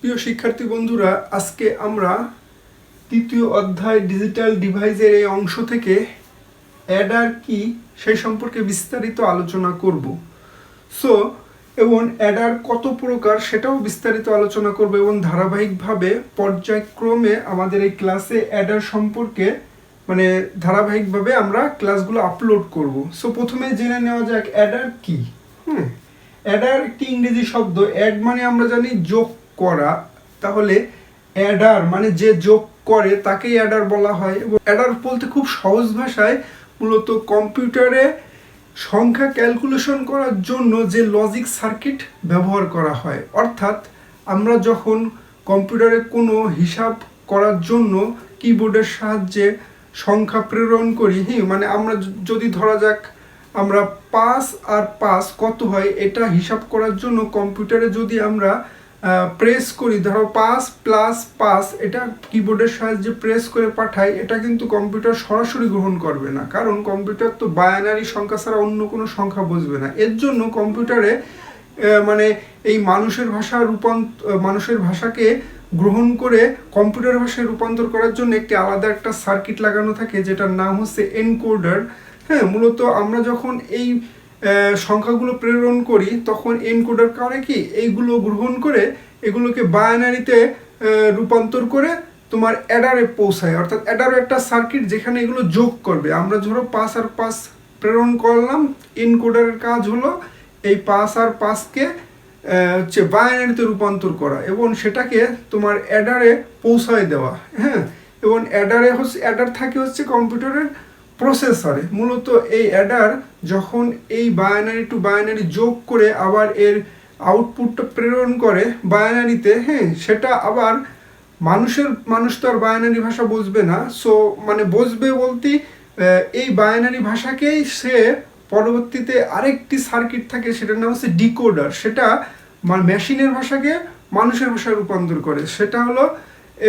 প্রিয় শিক্ষার্থী বন্ধুরা, আজকে আমরা তৃতীয় অধ্যায় ডিজিটাল ডিভাইসের এই অংশ থেকে অ্যাডার কি সেই সম্পর্কে বিস্তারিত আলোচনা করব। এবং অ্যাডার কত প্রকার সেটাও বিস্তারিত আলোচনা করব এবং ধারাবাহিকভাবে পর্যায়ক্রমে আমাদের এই ক্লাসে অ্যাডার সম্পর্কে ধারাবাহিকভাবে আমরা ক্লাসগুলো আপলোড করব। প্রথমে জেনে নেওয়া যাক অ্যাডার কি। অ্যাডার একটি ইংরেজি শব্দ। অ্যাড মানে আমরা জানি যোগ করা, তাহলে অ্যাডার মানে যে যোগ করে তাকেই অ্যাডার বলা হয়। এবং অ্যাডার বলতে খুব সহজ ভাষায় মূলত কম্পিউটারে সংখ্যা ক্যালকুলেশন করার জন্য যে লজিক সার্কিট ব্যবহার করা হয়, অর্থাৎ আমরা যখন কম্পিউটারে কোনো হিসাব করার জন্য কিবোর্ডের সাহায্যে সংখ্যা প্রেরণ করি, আমরা যদি ধরা যাক আমরা 5 আর 5 কত হয় এটা হিসাব করার জন্য কম্পিউটারে যদি আমরা প্রেস করি, ধরো 5 + 5 এটা কিবোর্ডের সাহায্যে প্রেস করে পাঠাই, এটা কিন্তু কম্পিউটার সরাসরি গ্রহণ করবে না, কারণ কম্পিউটার তো বাইনারি সংখ্যা ছাড়া অন্য কোনো সংখ্যা বুঝবে না। এর জন্য কম্পিউটারে এই মানুষের ভাষাকে গ্রহণ করে কম্পিউটার ভাষায় রূপান্তর করার জন্য একটি আলাদা একটা সার্কিট লাগানো থাকে, যেটার নাম হচ্ছে এনকোডার। মূলত আমরা যখন এই সংখ্যাগুলো প্রেরণ করি তখন এনকোডার করে কি এইগুলো গ্রহণ করে এগুলোকে বাইনারিতে রূপান্তর করে তোমার অ্যাডারে পৌঁছায়, অর্থাৎ অ্যাডারও একটা সার্কিট যেখানে এগুলো যোগ করবে। আমরা ধরো 5 আর 5 প্রেরণ করলাম, এনকোডারের কাজ হলো এই 5 আর 5কে বাইনারিতে রূপান্তর করা এবং সেটাকে তোমার অ্যাডারে পৌঁছায় দেওয়া। এবং অ্যাডার থাকে হচ্ছে কম্পিউটারের প্রসেসরে। মূলত এই অ্যাডার যখন এই বাইনারি টু বাইনারি যোগ করে আবার এর আউটপুটটা প্রেরণ করে বাইনারিতে, সেটা আবার মানুষ তো আর বাইনারি ভাষা বুঝবে না, বুঝবে বলতে এই বাইনারি ভাষাকেই সে পরবর্তীতে আরেকটি সার্কিট থাকে, সেটার নাম হচ্ছে ডিকোডার, সেটা মেশিনের ভাষাকে মানুষের ভাষায় রূপান্তর করে, সেটা হলো।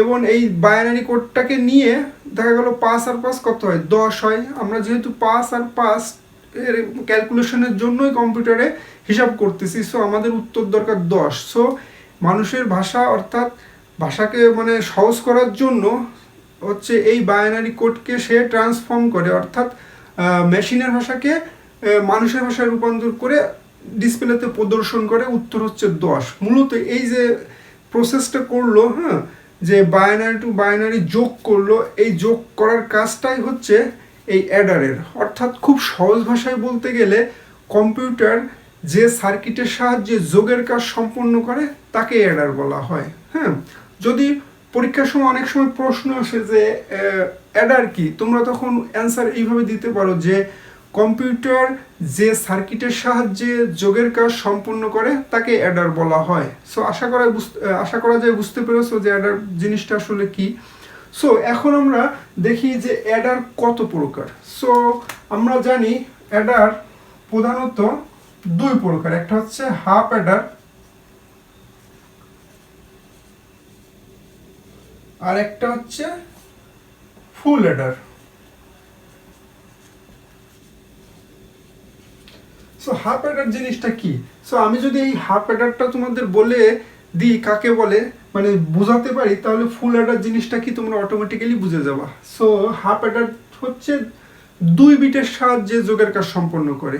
এবং এই বাইনারি কোডটাকে নিয়ে দেখা গেল 5 আর 5 কত হয়, 10 হয়। আমরা যেহেতু 5 আর 5 এর ক্যালকুলেশনের জন্যই কম্পিউটারে হিসাব করতেছি, আমাদের উত্তর দরকার 10। মানুষের ভাষা অর্থাৎ ভাষাকে সহজ করার জন্য হচ্ছে এই বাইনারি কোডকে সে ট্রান্সফর্ম করে, অর্থাৎ মেশিনের ভাষাকে মানুষের ভাষায় রূপান্তর করে ডিসপ্লেতে প্রদর্শন করে, উত্তর হচ্ছে 10। মূলত এই যে প্রসেসটা করলো, যে বাইনারি টু বাইনারি যোগ করলো, এই যোগ করার কাজটাই হচ্ছে এই অ্যাডারের। অর্থাৎ খুব সহজ ভাষায় বলতে গেলে কম্পিউটার যে সার্কিটের সাহায্যে যোগের কাজ সম্পন্ন করে তাকে অ্যাডার বলা হয়। যদি পরীক্ষার সময় অনেক সময় প্রশ্ন আসে যে অ্যাডার কি, তোমরা তখন অ্যান্সার এইভাবে দিতে পারো যে কম্পিউটার যে সার্কিটের সাহায্যে যোগের কাজ সম্পন্ন করে তাকে অ্যাডার বলা হয়। আশা করা যায় বুঝতে পেরেছো যে অ্যাডার জিনিসটা আসলে কি। এখন আমরা দেখি যে অ্যাডার কত প্রকার। আমরা জানি অ্যাডার প্রধানত 2 প্রকার, একটা হচ্ছে হাফ অ্যাডার আর একটা হচ্ছে ফুল অ্যাডার। হাফ অ্যাডার জিনিসটা কি? আমি যদি এই হাফ অ্যাডারটা তোমাদের বলে দিই কাকে বলে, বোঝাতে পারি, তাহলে ফুল অ্যাডার জিনিসটা কি তোমরা অটোমেটিক্যালি বুঝে যাবা। হাফ অ্যাডার হচ্ছে 2 বিটের সাহায্যে যোগের কাজ সম্পন্ন করে।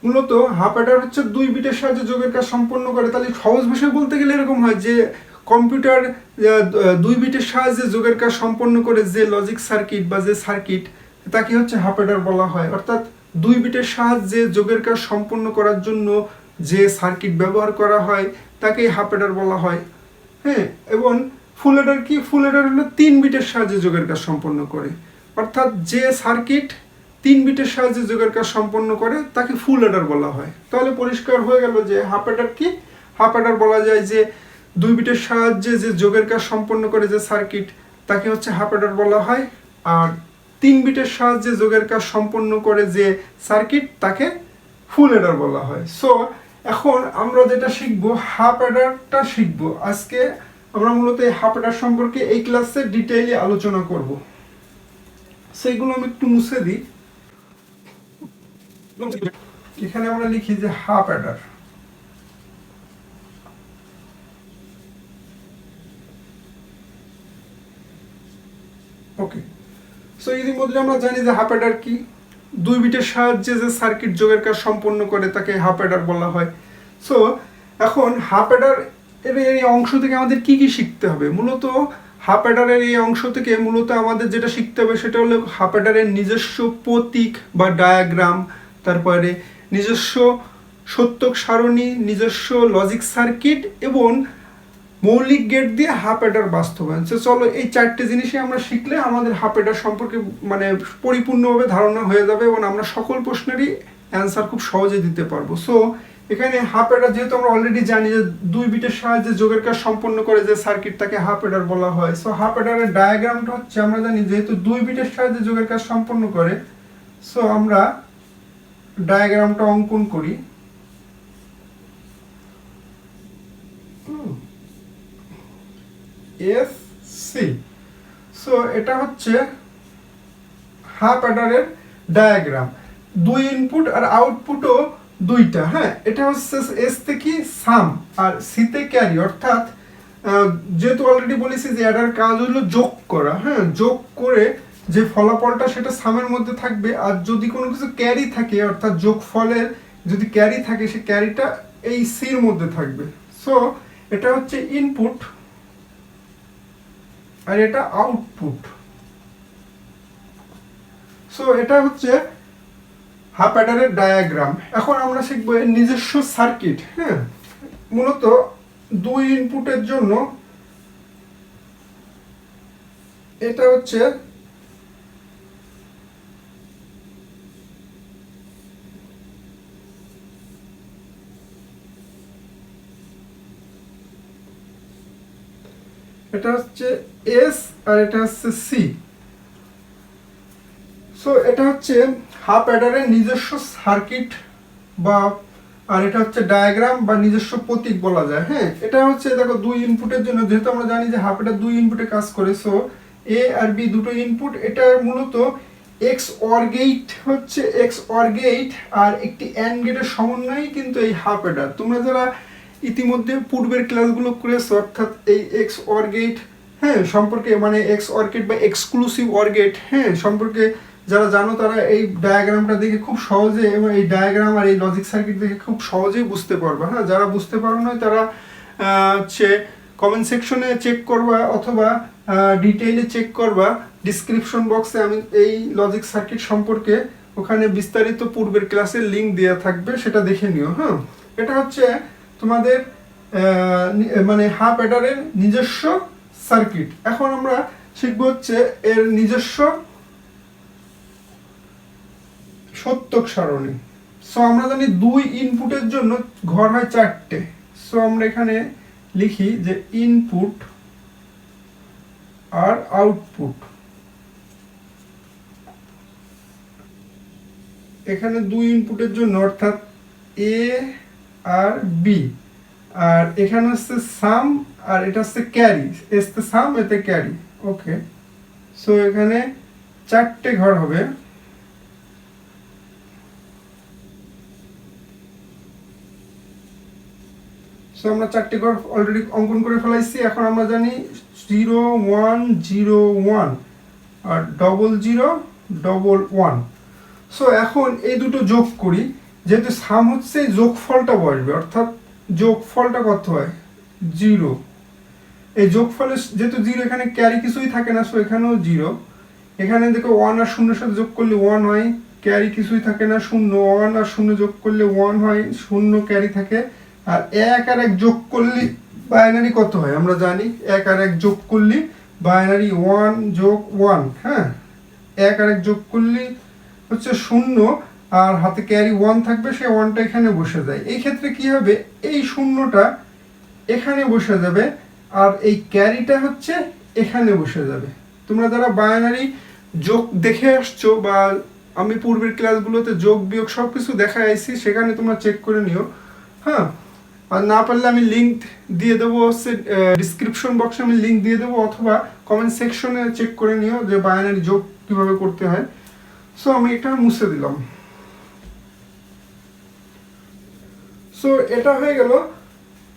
মূলত হাফ অ্যাডার হচ্ছে 2 বিটের সাহায্যে যোগের কাজ সম্পন্ন করে। তাহলে সহজ ভাষায় বলতে গেলে এরকম হয় যে কম্পিউটার 2 বিটের সাহায্যে যোগের কাজ সম্পন্ন করে যে লজিক সার্কিট বা যে সার্কিট, তাকে হচ্ছে হাফ অ্যাডার বলা হয়। অর্থাৎ 2 বিটের সাহায্যে যোগের কাজ সম্পন্ন করার জন্য যে সার্কিট ব্যবহার করা হয় তাকে হাফ অ্যাডার বলা হয়। এবং ফুল অ্যাডার কি? ফুল অ্যাডার হলো 3 বিটের সাহায্যে যোগের কাজ সম্পন্ন করে, অর্থাৎ যে সার্কিট 3 বিটের সাহায্যে যোগের কাজ সম্পন্ন করে তাকে ফুল অ্যাডার বলা হয়। তাহলে পরিষ্কার হয়ে গেল যে হাফ অ্যাডার কি। হাফ অ্যাডার বলা যায় যে 2 বিটের সাহায্যে যে যোগের কাজ সম্পন্ন করে যে সার্কিট তাকে হচ্ছে হাফ অ্যাডার বলা হয়, আর 3 বিটের সাহায্যে যোগের কাজ সম্পন্ন করে যে সার্কিট তাকে ফুল অ্যাডার বলা হয়। এখন আমরা যেটা শিখবো হাফ অ্যাডারটা শিখবো। আজকে আমরা মূলত এই হাফ অ্যাডার সম্পর্কে এই ক্লাসে ডিটেইলি আলোচনা করব। সেইগুলো আমি একটু মুছে দিই। এখানে আমরা লিখি যে হাফ অ্যাডার। ওকে, সো ইতিমধ্যে আমরা জানি যে হাফ অ্যাডার কি। 2 বিটের সাহায্যে যে সার্কিট যোগের কাজ সম্পন্ন করে তাকে হাফ অ্যাডার বলা হয়। সো এখন হাফ অ্যাডার এর এই অংশ থেকে আমাদের কি কি শিখতে হবে? মূলত হাফ অ্যাডারের এই অংশ থেকে মূলত আমাদের যেটা শিখতে হবে সেটা হলো হাফ অ্যাডারের নিজস্ব প্রতীক বা ডায়াগ্রাম, তারপরে নিজস্ব সত্যক সারণী, নিজস্ব লজিক সার্কিট এবং মৌলিক গেট দিয়ে হাফ অ্যাডার বাস্তবায়ন। তো চলো এই 4টে জিনিসই আমরা শিখলে আমাদের হাফ অ্যাডার সম্পর্কে মানে পরিপূর্ণভাবে ধারণা হয়ে যাবে এবং আমরা সকল প্রশ্নেরই অ্যান্সার খুব সহজে দিতে পারবো। সো এখানে হাফ অ্যাডার যেহেতু আমরা অলরেডি জানি যে 2 বিটের সাহায্যে যোগের কাজ সম্পন্ন করে যে সার্কিট তাকে হাফ অ্যাডার বলা হয়। সো হাফ অ্যাডারের ডায়াগ্রামটা হচ্ছে, আমরা জানি যেহেতু 2 বিটের সাহায্যে যোগের কাজ সম্পন্ন করে, সো আমরা ডায়াগ্রামটা অঙ্কন করি। HSC, সো এটা হচ্ছে হাফ অ্যাডারের ডায়াগ্রাম। 2 ইনপুট আর আউটপুটও 2টা। হ্যাঁ, এটা হচ্ছে এস তে কি সাম আর সি তে ক্যারি, অর্থাৎ যেহেতু অলরেডি বলেছি যে অ্যাডার কাজ হলো যোগ করা। হ্যাঁ, যোগ করে যে ফলাফলটা সেটা সামের মধ্যে থাকবে, আর যদি কোনো কিছু ক্যারি থাকে অর্থাৎ যোগফলের যদি ক্যারি থাকে সে ক্যারিটা এই সির মধ্যে থাকবে। সো এটা হচ্ছে ইনপুট আর এটা আউটপুট। সো এটা হচ্ছে হাফ অ্যাডারের ডায়াগ্রাম। এখন আমরা শিখবো এর নিজস্ব সার্কিট। হ্যাঁ, মূলত 2 ইনপুটের জন্য এটা হচ্ছে এস আর এটা হচ্ছে সি। সো এটা হচ্ছে হাফ অ্যাডারের নিজস্ব সার্কিট বা, আর এটা হচ্ছে ডায়াগ্রাম বা নিজস্ব প্রতীক বলা যায়। হ্যাঁ, এটা হচ্ছে দেখো 2 ইনপুটের জন্য, যেহেতু আমরা জানি যে হাফ অ্যাডার 2 ইনপুটে কাজ করে, সো এ আর বি দুটো ইনপুট। এটা মূলত এক্স অর গেট হচ্ছে এক্স অর গেট আর একটি অ্যান্ড গেটের সমন্বয়ই কিন্তু এই হাফ অ্যাডার। তোমরা যারা ইতিমধ্যে পূর্বের ক্লাসগুলো করেছো অর্থাৎ এই এক্স অর গেট হ্যাঁ সম্পর্কে, মানে এক্স অর গেট বা এক্সক্লুসিভ অর গেট হ্যাঁ সম্পর্কে যারা জানো তারা এই ডায়াগ্রামটা দেখে খুব সহজে, এবং এই ডায়াগ্রাম আর এই লজিক সার্কিট দেখে খুব সহজেই বুঝতে পারবে। হ্যাঁ, যারা বুঝতে পারো না তারা হচ্ছে কমেন্ট সেকশনে চেক করবা অথবা ডিটেইলে চেক করবা। ডিসক্রিপশন বক্সে আমি এই লজিক সার্কিট সম্পর্কে ওখানে বিস্তারিত পূর্বের ক্লাসের লিঙ্ক দেওয়া থাকবে, সেটা দেখে নিও। হ্যাঁ, এটা হচ্ছে তোমাদের মানে হাফ অ্যাডারের নিজস্ব সার্কিট। এখন আমরা শিখবো হচ্ছে এর নিজস্ব সত্যক সারণী। সো আমরা জানি 2 ইনপুটের জন্য ঘর হয় 4টে। সো আমরা এখানে লিখি যে ইনপুট আর আউটপুট। এখানে 2 ইনপুটের জন্য অর্থাৎ এ আর বি, আর এখানে হচ্ছে সাম আর এটা হচ্ছে ক্যারি। এস তে সাম, এতে ক্যারি। ওকে, সো এখানে 4টে ঘর হবে। সো আমরা 4টে ঘর অলরেডি অঙ্কন করে ফেলাইছি। এখন আমরা জানি 0 1 0 1 আর 0 0 1 1। সো এখন এই দুটো যোগ করি, যেহেতু সাম হচ্ছে যোগফলটা বসবে, অর্থাৎ যোগফলটা কত হয় 0। এই যোগফলে যেহেতু 0 এখানে ক্যারি কিছুই থাকে না, সো এখানেও 0। এখানে দেখো 1 আর 0 সাথে যোগ করলে 1 হয়, ক্যারি কিছুই থাকে না 0। 1 আর 0 যোগ করলে 1 হয়, 0 ক্যারি থাকে। আর 1 আর 1 যোগ করলে বাইনারি কত হয় আমরা জানি, 1 আর 1 যোগ করলে বাইনারি 1 যোগ 1। হ্যাঁ, 1 আর 1 যোগ করলে হচ্ছে 0 আর হাতে ক্যারি 1 থাকবে, সেই 1টা এখানে বসে যায়। এই ক্ষেত্রে কি হবে, এই 0টা এখানে বসে যাবে আর এই ক্যারিটা হচ্ছে এখানে বসে যাবে। তোমরা যারা বাইনারি যোগ দেখে আসছো বা আমি পূর্বের ক্লাসগুলোতে যোগ বিয়োগ সব কিছু দেখা আইছি, সেখানে তোমরা চেক করে নিও। হ্যাঁ, আর না পারলে আমি লিঙ্ক দিয়ে দেবো হচ্ছে ডিসক্রিপশন বক্সে আমি লিঙ্ক দিয়ে দেবো, অথবা কমেন্ট সেকশনে চেক করে নিও যে বাইনারি যোগ কিভাবে করতে হয়। সো আমি এটা মুছে দিলাম। সো এটা হয়ে গেল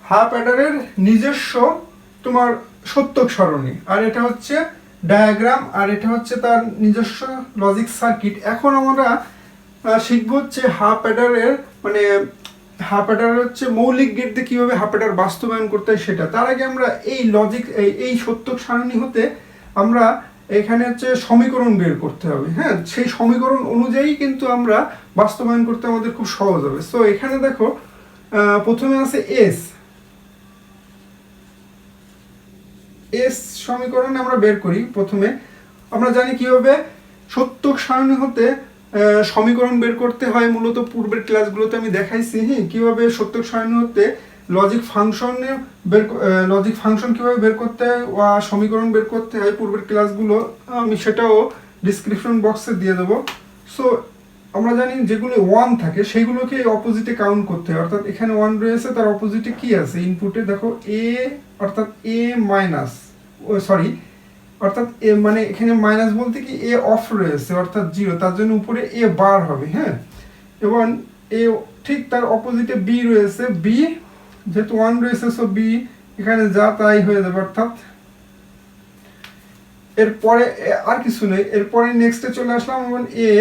হাফ অ্যাডারের নিজস্ব তোমার সত্যক সারণী, আর এটা হচ্ছে ডায়াগ্রাম, আর এটা হচ্ছে তার নিজস্ব লজিক সার্কিট। এখন আমরা শিখবো হচ্ছে হাফ অ্যাডারের মানে হাফ অ্যাডার হচ্ছে মৌলিক গেট দিয়ে কীভাবে হাফ অ্যাডার বাস্তবায়ন করতে হয় সেটা। তার আগে আমরা এই লজিক এই সত্যক সারণী হতে আমরা এখানে হচ্ছে সমীকরণ বের করতে হবে। হ্যাঁ, সেই সমীকরণ অনুযায়ী কিন্তু আমরা বাস্তবায়ন করতে আমাদের খুব সহজ হবে। সো এখানে দেখো প্রথমে আছে এস সমীকরণ আমরা বের করি। প্রথমে আমরা জানি কিভাবে সত্যক সারণী হতে সমীকরণ বের করতে হয়। মূলত পূর্বের ক্লাসগুলোতে আমি দেখাইছি কিভাবে সত্যক সারণী হতে লজিক ফাংশন কিভাবে বের করতে হয় বা সমীকরণ বের করতে হয়। পূর্বের ক্লাসগুলো আমি সেটাও ডিসক্রিপশন বক্সে দিয়ে দেবো। সো আমরা জানি যেগুলো 1 থাকে সেইগুলোকে অপোজিটে কাউন্ট করতে হয়, অর্থাৎ এখানে 1 রয়েছে, তার অপোজিটে কি আছে ইনপুটে দেখো এ, অর্থাৎ এ মাইনাস অর্থাৎ এ মানে এখানে মাইনাস বলতে কি এ অফ রয়েছে অর্থাৎ 0, তার জন্য উপরে এ বার হবে। হ্যাঁ, এবং এ ঠিক তার অপোজিটে বি রয়েছে, বি যেহেতু 1 রয়েছে সো বি এখানে যা তাই হয়ে যাবে, অর্থাৎ এরপরে আর কিছু নেই। এরপরে নেক্সটে চলে আসলাম এবং এ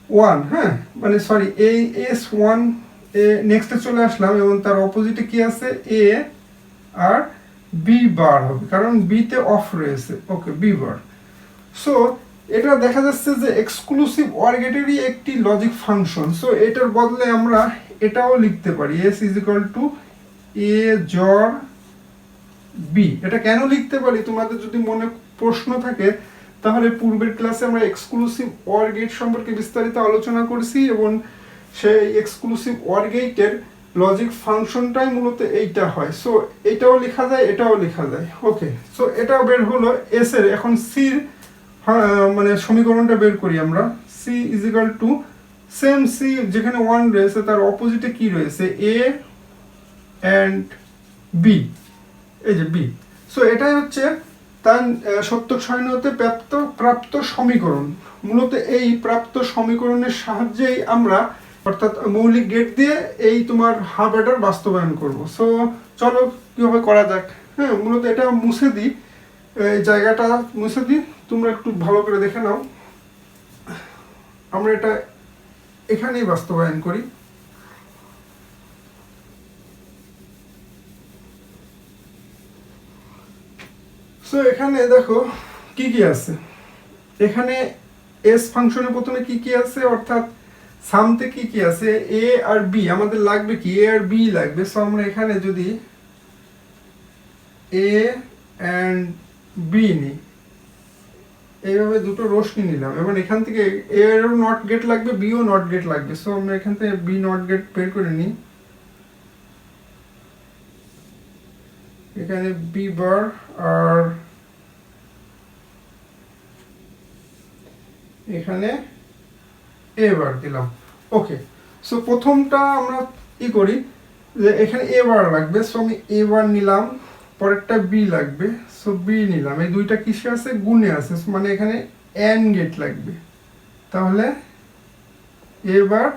1, হ্যাঁ মানে এই এস 1 নেক্সটে চলে আসলাম এবং তার অপোজিটে কি আছে এ আর বি বার হবে, কারণ বিতে অফ রয়েছে। ওকে, বি বার। সো এটা দেখা যাচ্ছে যে এক্সক্লুসিভ অর গেটেরই একটি লজিক ফাংশন। সো এটার বদলে আমরা এটাও লিখতে পারি S is equal to A জর বি। এটা কেন লিখতে পারি তোমাদের যদি মনে প্রশ্ন থাকে তাহলে পূর্বের ক্লাসে আমরা এক্সক্লুসিভ অর গেট সম্পর্কে বিস্তারিত আলোচনা করেছি এবং সেই এক্সক্লুসিভ অর গেটের লজিক ফাংশনটাই মূলত এইটা হয়। সো এটাও লেখা যায়, এটাও লেখা যায়। ওকে, সো এটাও বের হলো এস এর। এখন সির মানে সমীকরণটা বের করি আমরা। C is equal to same C যেখানে 1 রয়েছে তার অপোজিটে কি রয়েছে এ অ্যান্ড বি, এই যে বি। সো এটাই হচ্ছে তার সত্যক সারণী হতে প্রাপ্ত সমীকরণ। মূলত এই প্রাপ্ত সমীকরণের সাহায্যেই আমরা অর্থাৎ মৌলিক গেট দিয়ে এই তোমার হাফ অ্যাডার বাস্তবায়ন করব। সো চলো কীভাবে করা যাক। হ্যাঁ, মূলত এটা মুছে দিই, এই জায়গাটা মুছে দিই, তোমরা একটু ভালো করে দেখে নাও। আমরা এটা এখানেই বাস্তবায়ন করি। সো এখানে দেখো কি কি আছে। এখানে এস ফাংশনের প্রথমে কি কি আছে, অর্থাৎ সামতে কি কি আছে এ আর বি। আমাদের লাগবে কি এ আর বি লাগবে। সো আমরা এখানে যদি এ অ্যান্ড বি নিই, এইভাবে দুটো রশ্মি নিলাম এবং এখান থেকে এ এরও নট গেট লাগবে, বিও নট গেট লাগবে। সো আমরা এখান থেকে বি নট গেট বের করে নিই। এখানে বি বার আর এখানে এ বার দিলাম। ওকে, সো প্রথমটা আমরা কি করি যে এখানে এ বার লাগবে, সো আমি এ বার নিলাম, পরেরটা বি লাগবে, সো বি নিলাম। এই দুইটা কিসে আছে গুণে আছে, মানে এখানে এন গেট লাগবে, তাহলে এ বার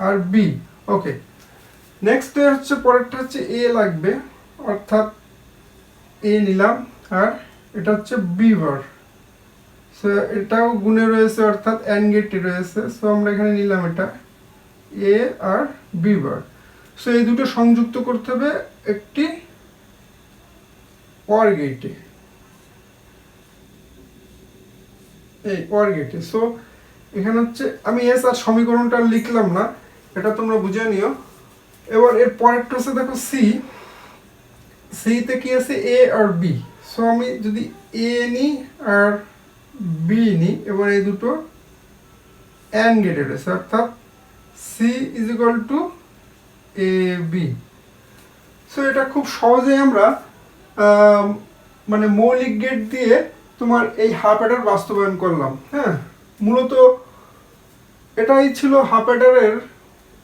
আর বি। ওকে, নেক্সট হচ্ছে পরেরটা হচ্ছে এ লাগবে, অর্থাৎ এ নিলাম, আর এটা হচ্ছে বি বার। সো এটাও গুণে রয়েছে অর্থাৎ এন গেটে রয়েছে। সো আমরা এখানে নিলাম এটা এ আর বি বার। সো এই দুটো সংযুক্ত করতে হবে একটি অর গেটে, এই অর গেটে। সো এখানে হচ্ছে আমি এস আর সমীকরণটা লিখলাম না, এটা তোমরা বুঝে নিও। এবার এর পরেরটা হচ্ছে দেখো সি, সিতে কি আছে এ আর বি। সো আমি যদি এ নিই আর বি নিই এবং এই দুটো এন গেটে রয়েছে, অর্থাৎ C is equal to A B. So এটা খুব সহজেই আমরা মানে মৌলিক গেট দিয়ে তোমার এই হাফ অ্যাডার বাস্তবায়ন করলাম। হ্যাঁ, মূলত এটাই ছিল হাফ অ্যাডারের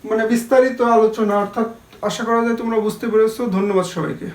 মানে বিস্তারিত আলোচনা। অর্থাৎ আশা করা যায় তোমরা বুঝতে পেরেছো। ধন্যবাদ সবাইকে।